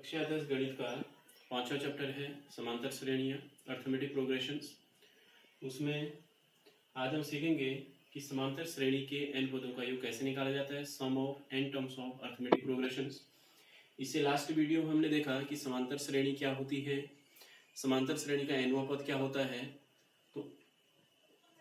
कक्षा 10 गणित का 5वां चैप्टर है समांतर श्रेणियाँ अर्थमेटिक प्रोग्रेशंस। उसमें आज हम सीखेंगे कि समांतर श्रेणी के n पदों का योग कैसे निकाला जाता है, sum of n terms of arithmetic progressions. इससे लास्ट वीडियो में हमने देखा कि समांतर श्रेणी क्या होती है, समांतर श्रेणी का nवां पद क्या होता है। तो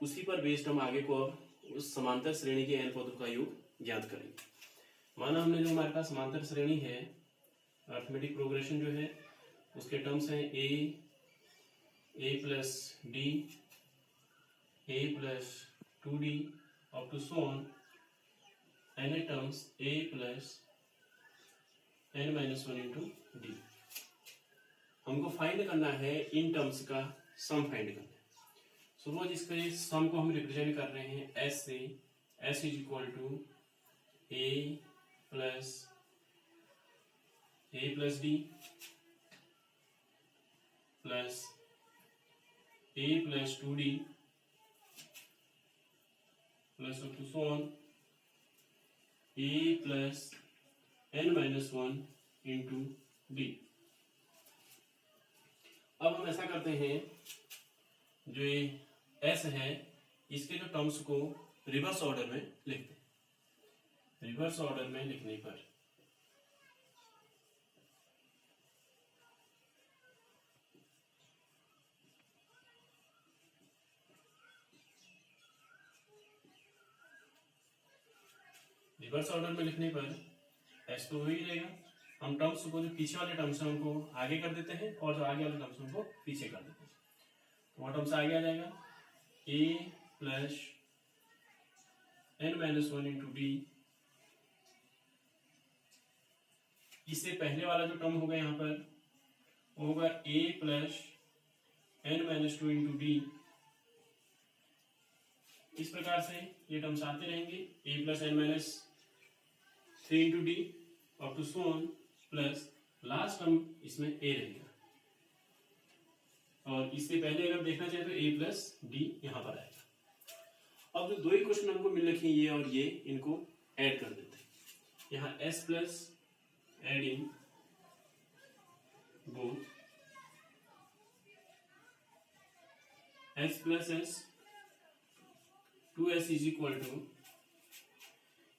उसी पर बेस्ड हम आगे को अब उस समांतर श्रेणी के n पदों का योग ज्ञात करेंगे। माना हमने जो हमारे पास समांतर श्रेणी है, अर्थमेटिक प्रोग्रेशन जो है उसके टर्म्स हैं a plus d, a plus 2d up to so on n टर्म्स a plus n minus 1 into d. हमको फाइंड करना है इन टर्म्स का सम फाइंड करना है। सो इसके सम को हम रिप्रेजेंट कर रहे हैं s से। s is equal to a plus d plus a plus 2d plus up to so on a plus n minus 1 into d. अब हम ऐसा करते हैं, जो ये s है इसके जो टर्म्स को रिवर्स ऑर्डर में लिखते हैं। रिवर्स ऑर्डर में लिखने पर एस तो वही रहेगा। हम टर्म्स को जो पीछे वाले टर्म्स हैं उनको आगे कर देते हैं और जो आगे वाले टर्म्स हैं उनको पीछे कर देते हैं। तो वहां टर्म्स आगे आ जाएगा a plus n minus 1 into D. इससे पहले वाला जो टर्म होगा यहाँ पर वो होगा a plus n minus 2 into d. इस प्रकार से ये टर्म्स आते रहेंगे, a plus n minus 3 into d up to so on plus last term इसमें a रहेगा। और इससे पहले अगर देखना चाहे तो a प्लस डी यहाँ पर आएगा। अब जो दो ही क्वेश्चन हमको मिल रखे हैं ये और ये, इनको ऐड कर देते हैं। यहाँ s plus adding both s plus s 2s is equal to,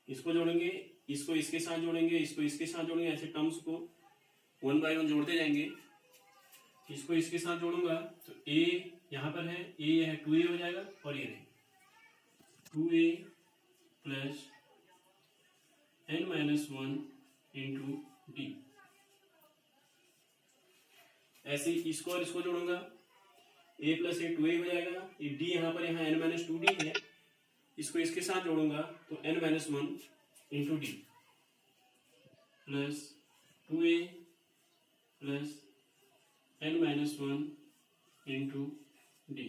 इसको जोड़ेंगे, इसको इसके साथ जोड़ेंगे, इसको इसके साथ जोड़ेंगे, ऐसे टर्म्स को 1 बाय 1 जोड़ते जाएंगे। इसको इसके साथ जोड़ूंगा तो a यहाँ पर है, a है 2a हो जाएगा और ये रहेगा 2a plus n minus 1 into D. ऐसे इसको और इसको जोड़ूंगा, a प्लस a 2a हो जाएगा। ये d यहाँ पर यहाँ n माइनस 2d है, इसको इसके साथ जोड़ूंगा तो n minus 1 into D plus 2a plus n minus 1 into D.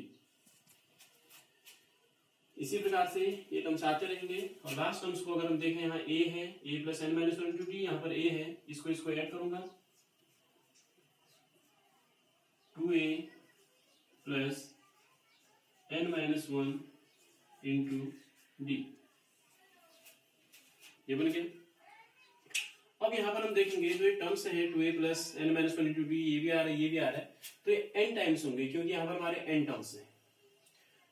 इसी प्रकार से ये टर्म्स आते रहेंगे और लास्ट टर्म्स को अगर हम देखें, यहाँ a है, a plus n minus 1 into D, यहाँ पर a है, इसको इसको ऐड करूंगा 2a plus n minus 1 into d, ये बन गया। अब यहाँ पर हम देखेंगे जो ये टर्म्स है 2a plus n minus 1 into d, ये भी आ रहा है, ये भी आ रहा है, तो ये n टाइम्स होंगे क्योंकि यहाँ पर हमारे n टर्म्स हैं।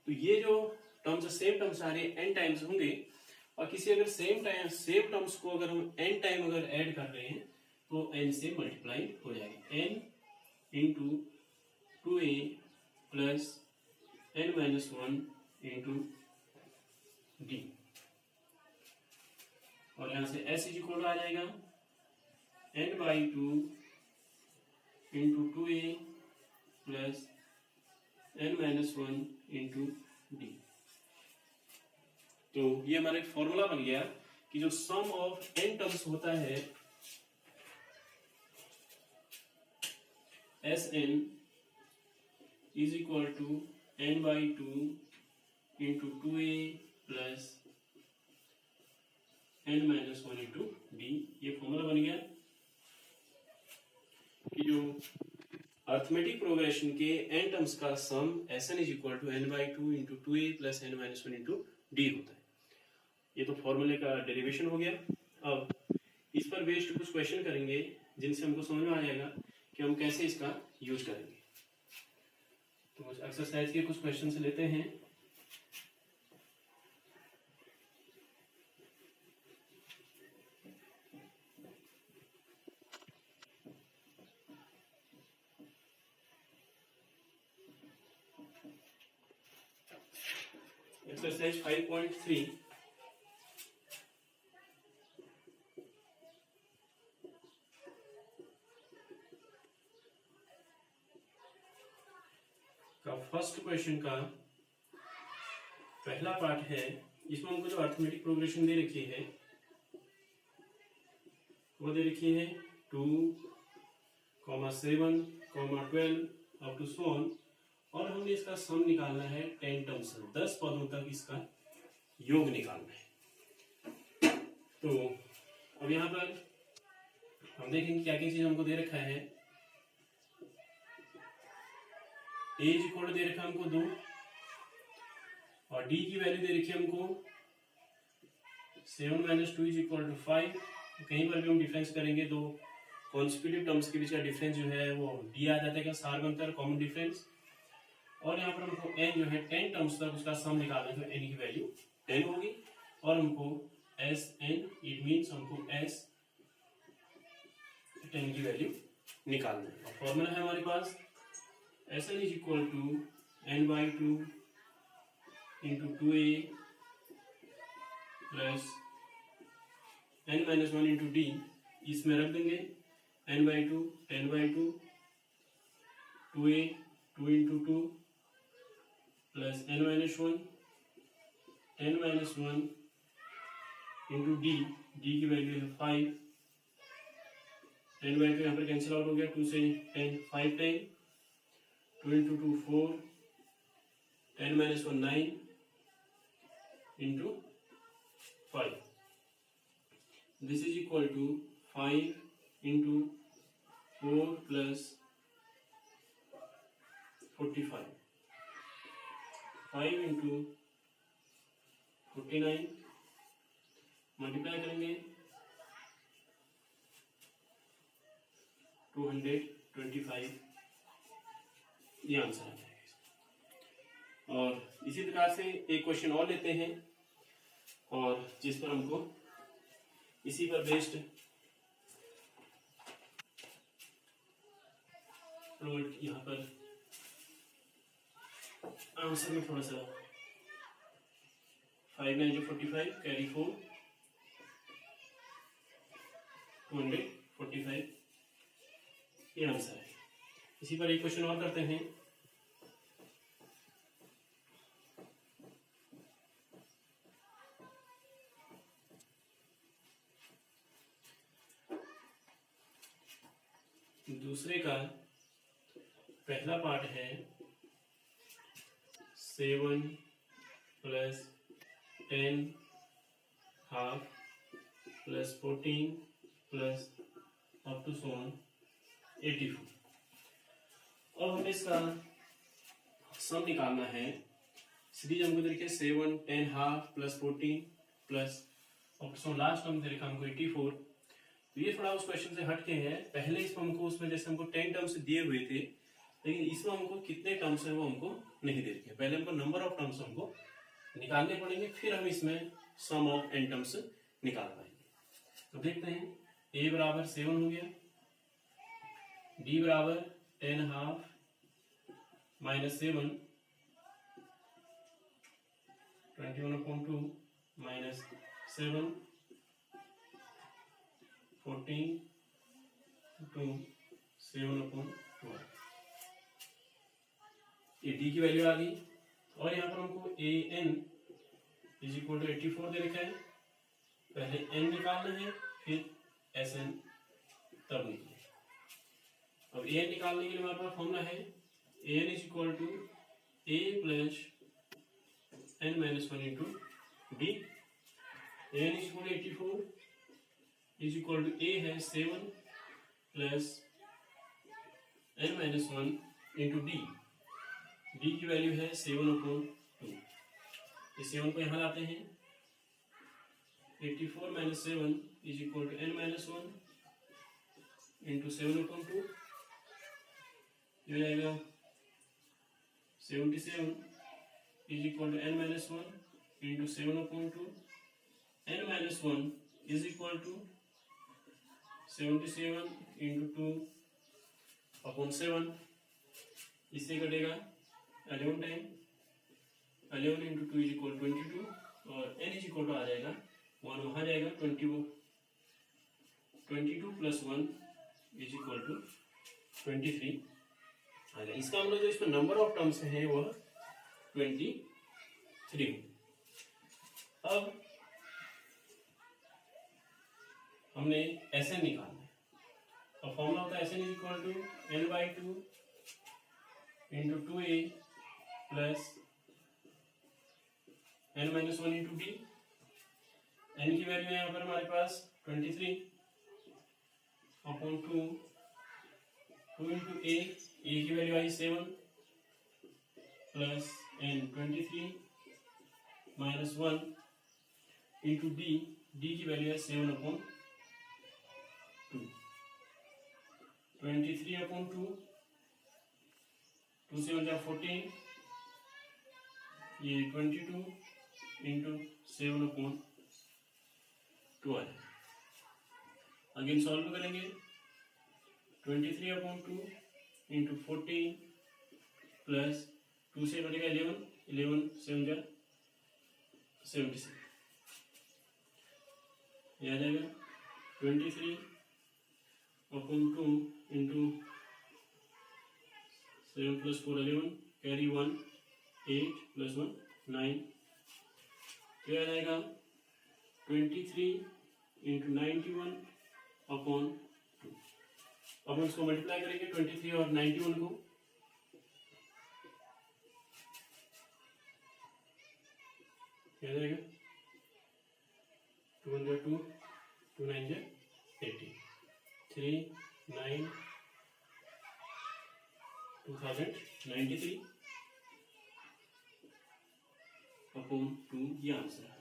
तो ये जो टर्म्स सेम टर्म्स आ रहे हैं n टाइम्स होंगे। और किसी अगर सेम टर्म्स को अगर हम n टाइम अगर ऐड कर रहे हैं तो n से मल्टीप्लाई हो जाएगा, n into 2a plus n minus 1 into D. और यहां से s इज इक्वल आ जाएगा n by 2 into 2a plus n minus 1 into D. तो ये हमारा एक फॉर्मूला बन गया कि जो सम ऑफ n टर्म्स होता है Sn is equal to n by 2 into 2a plus n minus 1 into d. ये फॉर्मूला बन गया कि जो अर्थमेटिक प्रोग्रेशन के n टर्म्स का sum Sn is equal to n by 2 into 2a plus n minus 1 into d होता है। ये तो फॉर्मूले का डेरिवेशन हो गया। अब इस पर बेस्ड कुछ क्वेश्चन करेंगे जिनसे हमको समझ में आ जाएगा कि हम कैसे इसका यूज करेंगे। तो एक्सरसाइज के कुछ क्वेश्चन लेते हैं। एक्सरसाइज 5.3 का फर्स्ट क्वेश्चन का पहला पार्ट है। इसमें हमको जो अर्थमेटिक प्रोग्रेशन दे रखी है वो दे रखी है 2, 7, 12 अप टू सो ऑन, और हमें इसका सम निकालना है 10 टर्म्स, 10 पदों तक इसका योग निकालना है। तो अब यहाँ पर हम देखेंगे क्या क्या चीज हमको दे रखा है। ए इज इक्वल दे रखा है हमको 2, और डी की वैल्यू दे रखी है हमको 7 - 2 इज इक्वल टू 5। कहीं पर भी हम डिफरेंस करेंगे तो कॉन्स्टिट्यूटिव टर्म्स के बीच का डिफरेंस जो है वो डी आ जाता है, सार बनता है कॉमन डिफरेंस। और यहाँ पर हमको एन जो है 10 टर्म्स तक उसका सम निकालना है, तो एन की वैल्यू 10 होगी। और हमको एस एन इट मीन्स हमको एस 10 की वैल्यू निकालना है। और फॉर्मूला है हमारे पास S N is equal to n/2 into 2a plus n-1 into D. इसमें रख देंगे n/2 10/2 2a 2 into 2 plus n-1 10-1 into D. D की वैल्यू है 5। 10/2 यहाँ पर कैंसिल आउट हो गया, 2 से 10 5 10, 2 into 2 4, 10-1 9 into 5। This is equal to 5 into 4 plus 45, 5 into 49 multiply करेंगे 225, ये आंसर आ जाएगा। और इसी प्रकार से एक क्वेश्चन और लेते हैं, और जिस पर हमको इसी पर बेस्ड प्लॉट यहाँ पर आंसर में थोड़ा सा 5 9 45 कैरी 4 245, ये आंसर है। इसी पर एक क्वेश्चन और करते हैं। दूसरे का पहला पार्ट है 7 plus 10 half plus 14 plus up to so on 84। और हमें इसका सम निकालना है। सीरीज हमको देखिए 7 10 half plus 14 plus up to so last term देखा हमको 84। तो ये थोड़ा उस क्वेश्चन से हट के है। पहले इसमें हमको उसमें जैसे हमको 10 टर्म्स दिए हुए थे, लेकिन इसमें हमको कितने टर्म्स हैं वो हमको नहीं दे रखे। पहले हमको नंबर ऑफ टर्म्स हमको निकालने पड़ेंगे, फिर हम इसमें सम ऑफ n टर्म्स निकाल पाएंगे। तो देखते हैं, a बराबर 7 हो गया, d बराबर 10 हाफ माइनस 7 21/2 माइनस 7 14 2 7/12। ये d की वैल्यू आ गई। और यहाँ पर हमको an इज इक्वल टू 84 दे रखा है। पहले n निकालना है, फिर sn तब निकले। अब an निकालने के लिए हमारे पास फॉर्मूला है an is equal to a plus n-1 into d. an is equal to 84 is equal to a है 7 plus n-1 into D. D की वैल्यू है 7/2। इस 7 को यहाँ लाते हैं, 84 - 7 is equal to n-1 into 7/2 हो जाएगा 77 is equal to n-1 into 7/2 n-1 is equal to 77 into 2/7 इससे कटेगा 11 टाइम 11 इंटू 2 इज इक्वल 22 और n इज इक्वल टू आ जाएगा 1 वहाँ जाएगा 22 प्लस 1 इज इक्वल टू 23 आएगा। इसका मतलब जो इसमें नंबर ऑफ टर्म्स है वह 23। अब हमने Sn निकालना है। अब फॉर्मूला होता है Sn is equal to n/2 into 2a plus n-1 into d। n की वैल्यू है यहाँ पर हमारे पास 23/2 2 इंटू a की वैल्यू आई 7 plus n 23 minus 1 into d की वैल्यू है 7/2 23/2 2 7 जा 14 ये 22 इंटू 7/2 है। अगेन सॉल्व करेंगे 23/2 इंटू 14 प्लस 2 से कटेगा 11 7 जा 76 ये आ जाएगा 23/2 इंटू 7 प्लस 4 11 कैरी 1 8 प्लस 1 9 ये आ जाएगा 23 इंटू 91/2। अब हम इसको मल्टीप्लाई करेंगे 23 और 91 को क्या जाएगा 2 1 2 2 9 80 3 9 2093/2 ये आंसर है।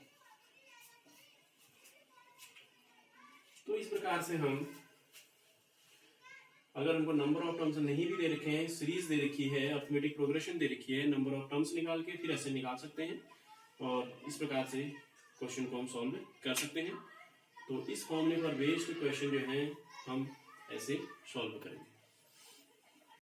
तो इस प्रकार से हम अगर हमको नंबर ऑफ टर्म्स नहीं भी दे रखे हैं, सीरीज दे रखी है, अर्थमेटिक प्रोग्रेशन दे रखी है, नंबर ऑफ टर्म्स निकाल के फिर ऐसे निकाल सकते हैं और इस प्रकार से क्वेश्चन को हम सॉल्व कर सकते हैं। तो इस फॉर्मूले पर बेस्ड क्वेश्चन जो है हम ऐसे सॉल्व करेंगे।